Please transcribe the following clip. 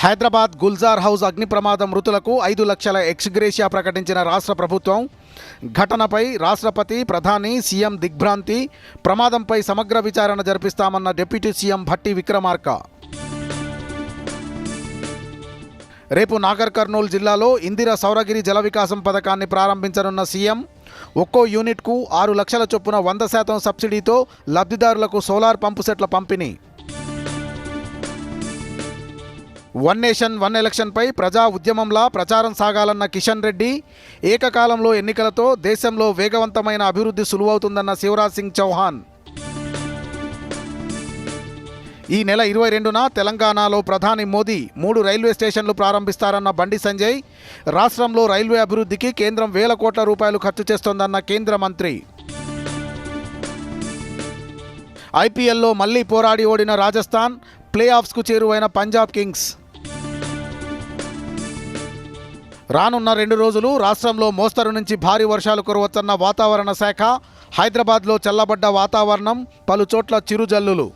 Hyderabad Gulzar house అగ్ని ప్రమాదం మృతులకు 5 లక్షల ఎక్స్గ్రేషియా ప్రకటించిన రాష్ట్ర ప్రభుత్వం ఘటనపై రాష్ట్రపతి, ప్రధాని, సీఎం దిగ్భ్రాంతి, ప్రమాదంపై సమగ్ర విచారణ జరిపిస్తామన్న డిప్యూటీ సీఎం భట్టి విక్రమార్క. రేపు నాగర్ కర్నూలు జిల్లాలో ఇందిరా సౌరగిరి జల వికాసం పథకాన్ని ప్రారంభించనున్న సీఎం ఒక్కో యూనిట్కు 6 లక్షల చొప్పున 100% సబ్సిడీతో లబ్ధిదారులకు సోలార్ పంపు సెట్ల పంపిణీ. వన్ నేషన్ వన్ ఎలక్షన్పై ప్రజా ఉద్యమంలా ప్రచారం సాగాలన్న కిషన్ రెడ్డి, ఏకకాలంలో ఎన్నికలతో దేశంలో వేగవంతమైన అభివృద్ధి సులువవుతుందన్న శివరాజ్ సింగ్ చౌహాన్. ఈ నెల 22న తెలంగాణలో ప్రధాని మోదీ 3 రైల్వే స్టేషన్లు ప్రారంభిస్తారన్న బండి సంజయ్, రాష్ట్రంలో రైల్వే అభివృద్ధికి కేంద్రం వేల కోట్ల రూపాయలు ఖర్చు చేస్తోందన్న కేంద్ర మంత్రి. ఐపీఎల్లో మళ్లీ పోరాడి ఓడిన రాజస్థాన్, ప్లే ఆఫ్స్కు చేరువైన పంజాబ్ కింగ్స్. రానున్న 2 రోజులు రాష్ట్రంలో మోస్తరు నుంచి భారీ వర్షాలు కురవచ్చన్న వాతావరణ శాఖ. హైదరాబాద్లో చల్లబడ్డ వాతావరణం, పలు చోట్ల చిరుజల్లులు.